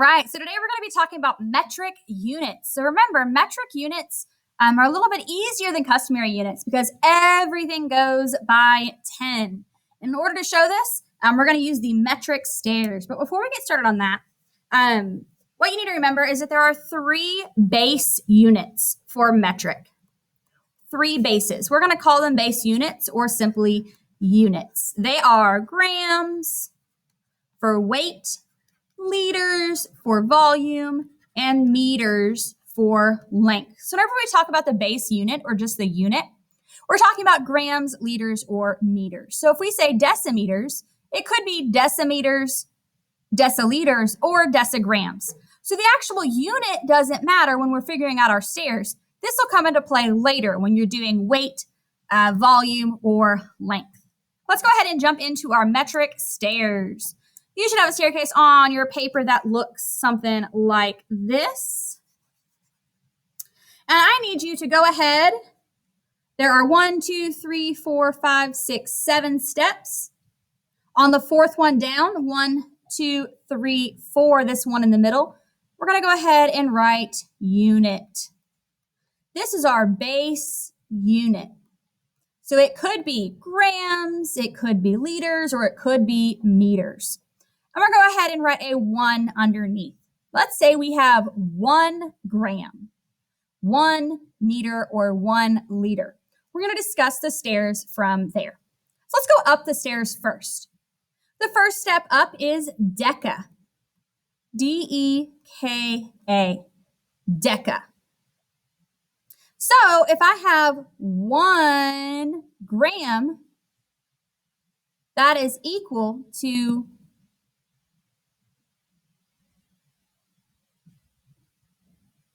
right, so today we're going to be talking about metric units. So remember, metric units are a little bit easier than customary units because everything goes by 10. In order to show this, we're going to use the metric stairs. But before we get started on that, what you need to remember is that there are 3 base units for metric. 3 bases. We're going to call them base units or simply units. They are grams for weight, liters for volume, and meters for length. So whenever we talk about the base unit or just the unit, we're talking about grams, liters, or meters. So if we say decimeters, it could be decimeters, deciliters, or decigrams. So the actual unit doesn't matter when we're figuring out our stairs. This will come into play later when you're doing weight, volume, or length. Let's go ahead and jump into our metric stairs. You should have a staircase on your paper that looks something like this. And I need you to go ahead. There are 1, 2, 3, 4, 5, 6, 7 steps. On the 4th one down, 1, 2, 3, 4, this one in the middle, we're going to go ahead and write unit. This is our base unit. So it could be grams, it could be liters, or it could be meters. I'm going to go ahead and write a 1 underneath. Let's say we have 1 gram, 1 meter, or 1 liter. We're going to discuss the stairs from there. So let's go up the stairs first. The first step up is deca. D-E-K-A. Deca. So if I have 1 gram, that is equal to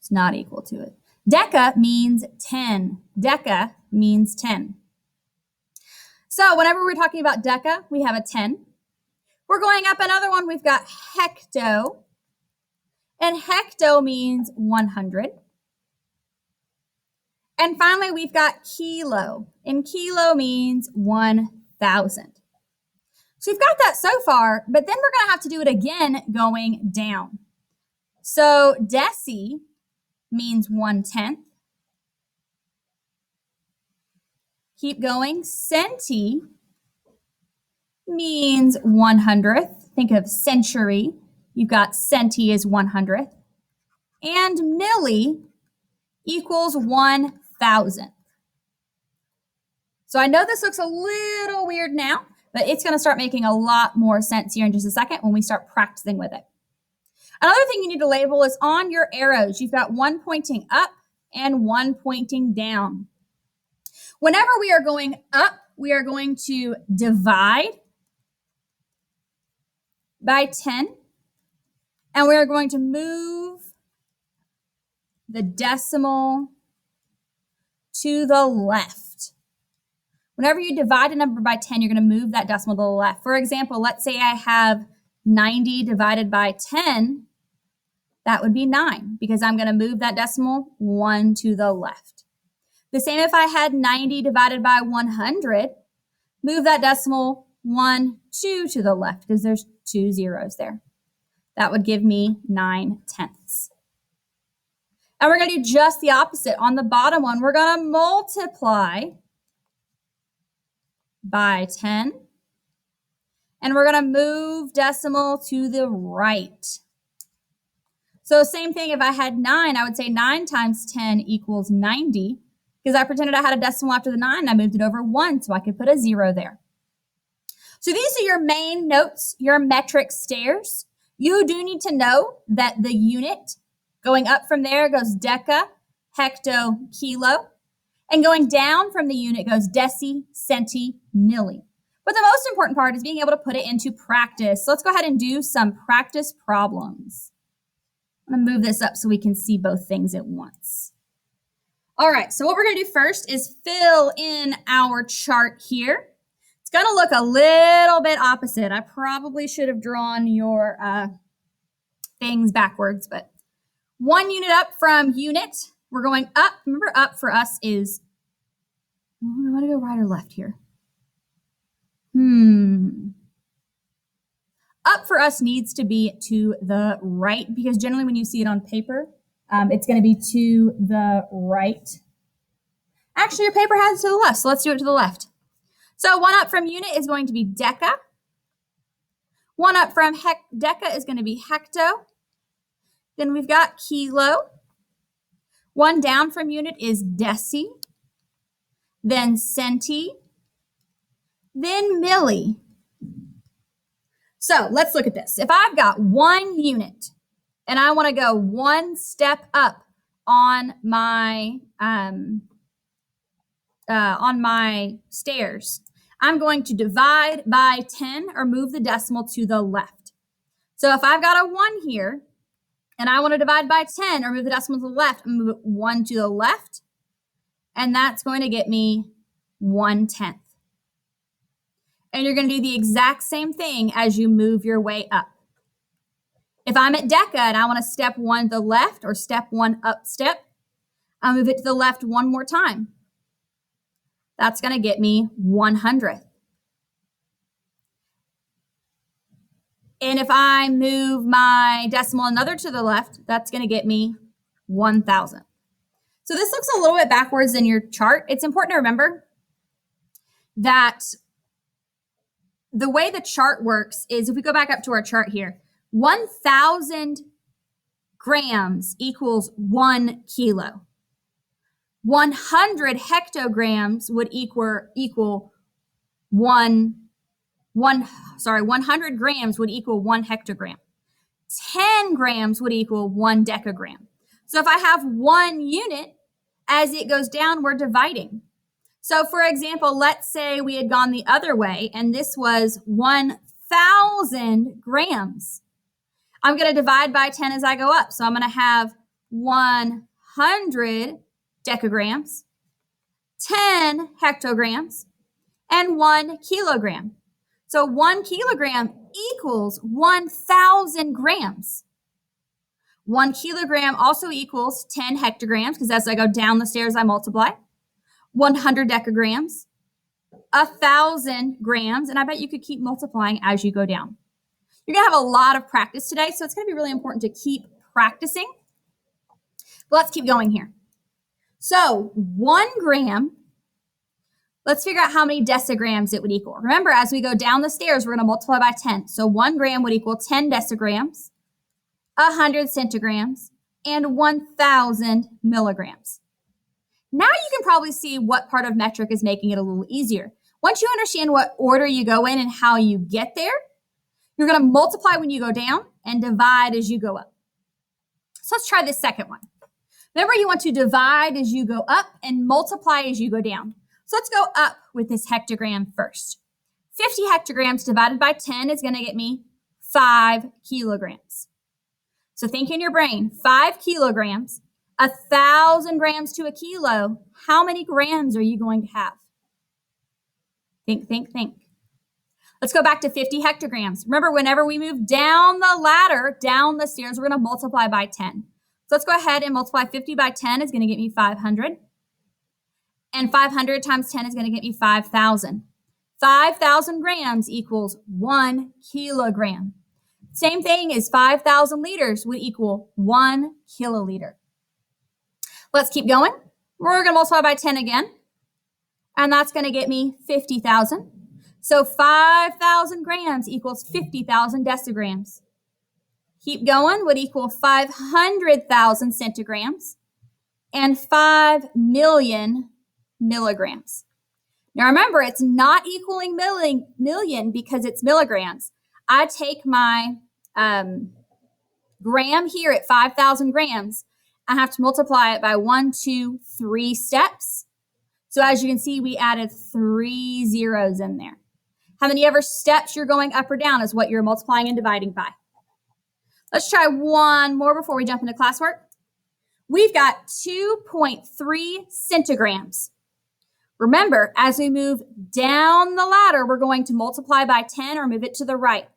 not equal to it. Deca means 10. Deca means 10. So whenever we're talking about deca, we have a 10. We're going up another one. We've got hecto. And hecto means 100. And finally, we've got kilo. And kilo means 1,000. So we've got that so far, but then we're going to have to do it again going down. So deci means 1/10. Keep going. Centi means 100th. Think of century. You've got centi is 100th. And milli equals 1,000. So I know this looks a little weird now, but it's going to start making a lot more sense here in just a second when we start practicing with it. Another thing you need to label is on your arrows. You've got 1 pointing up and 1 pointing down. Whenever we are going up, we are going to divide by 10. And we are going to move the decimal to the left. Whenever you divide a number by 10, you're going to move that decimal to the left. For example, let's say I have 90 divided by 10. That would be 9 because I'm going to move that decimal 1 to the left. The same if I had 90 divided by 100, move that decimal 1, 2 to the left because there's 2 zeros there. That would give me 9/10. And we're going to do just the opposite. On the bottom one, we're going to multiply by 10. And we're going to move decimal to the right. So same thing, if I had 9, I would say 9 times 10 equals 90 because I pretended I had a decimal after the 9 and I moved it over 1 so I could put a 0 there. So these are your main notes, your metric stairs. You do need to know that the unit going up from there goes deca, hecto, kilo. And going down from the unit goes deci, centi, milli. But the most important part is being able to put it into practice. So let's go ahead and do some practice problems. I'm going to move this up so we can see both things at once. All right, so what we're going to do first is fill in our chart here. It's going to look a little bit opposite. I probably should have drawn your things backwards, but 1 unit up from unit. We're going up. Remember, up for us is, I want to go right or left here. up for us needs to be to the right, because generally when you see it on paper, it's going to be to the right. Actually, your paper has it to the left, so let's do it to the left. So 1 up from unit is going to be deca. 1 up from deca is going to be hecto. Then we've got kilo. 1 down from unit is deci. Then centi. Then milli. So let's look at this. If I've got 1 unit and I want to go 1 step up on my stairs, I'm going to divide by 10 or move the decimal to the left. So if I've got a 1 here and I want to divide by 10 or move the decimal to the left, I'm going to move 1 to the left, and that's going to get me 1/10. And you're going to do the exact same thing as you move your way up. If I'm at deca and I want to step 1 to the left or step 1 up step, I'll move it to the left 1 more time. That's going to get me 1/100th. And if I move my decimal another to the left, that's going to get me 1,000. So this looks a little bit backwards in your chart. It's important to remember that the way the chart works is, if we go back up to our chart here, 1,000 grams equals 1 kilo. 100 hectograms would equal 100 grams would equal 1 hectogram. 10 grams would equal 1 decagram. So if I have 1 unit, as it goes down, we're dividing. So for example, let's say we had gone the other way and this was 1,000 grams. I'm going to divide by 10 as I go up. So I'm going to have 100 decagrams, 10 hectograms, and 1 kilogram. So 1 kilogram equals 1,000 grams. 1 kilogram also equals 10 hectograms, because as I go down the stairs, I multiply. 100 decagrams, 1,000 grams, and I bet you could keep multiplying as you go down. You're going to have a lot of practice today, so it's going to be really important to keep practicing. But let's keep going here. So 1 gram, let's figure out how many decigrams it would equal. Remember, as we go down the stairs, we're going to multiply by 10. So 1 gram would equal 10 decigrams, 100 centigrams, and 1,000 milligrams. Now you can probably see what part of metric is making it a little easier. Once you understand what order you go in and how you get there, you're going to multiply when you go down and divide as you go up. So let's try this second one. Remember, you want to divide as you go up and multiply as you go down. So let's go up with this hectogram first. 50 hectograms divided by 10 is going to get me 5 kilograms. So think in your brain, 5 kilograms, 1,000 grams to a kilo. How many grams are you going to have? Think, think, think. Let's go back to 50 hectograms. Remember, whenever we move down the ladder, down the stairs, we're going to multiply by 10. So let's go ahead and multiply 50 by 10 is going to get me 500. And 500 times 10 is going to get me 5,000. 5,000 grams equals 1 kilogram. Same thing as 5,000 liters would equal 1 kiloliter. Let's keep going. We're going to multiply by 10 again. And that's going to get me 50,000. So 5,000 grams equals 50,000 decigrams. Keep going would equal 500,000 centigrams and 5 million milligrams. Now remember, it's not equaling million because it's milligrams. I take my gram here at 5,000 grams. I have to multiply it by 1, 2, 3 steps. So as you can see, we added 3 zeros in there. How many ever steps you're going up or down is what you're multiplying and dividing by. Let's try one more before we jump into classwork. We've got 2.3 centigrams. Remember, as we move down the ladder, we're going to multiply by 10 or move it to the right.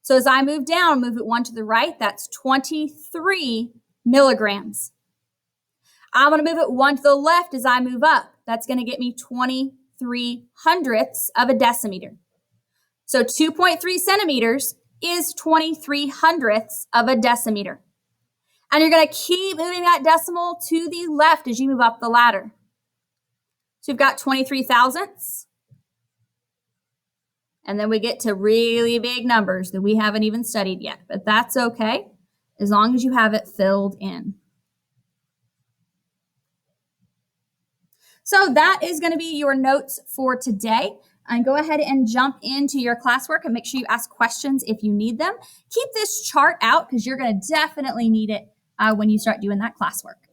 So as I move down, move it 1 to the right, that's 23 milligrams. I'm going to move it 1 to the left as I move up. That's going to get me 23 hundredths of a decimeter. So 2.3 centimeters is 23 hundredths of a decimeter. And you're going to keep moving that decimal to the left as you move up the ladder. So you've got 23 thousandths. And then we get to really big numbers that we haven't even studied yet. But that's okay, as long as you have it filled in. So that is going to be your notes for today. And go ahead and jump into your classwork and make sure you ask questions if you need them. Keep this chart out because you're going to definitely need it when you start doing that classwork.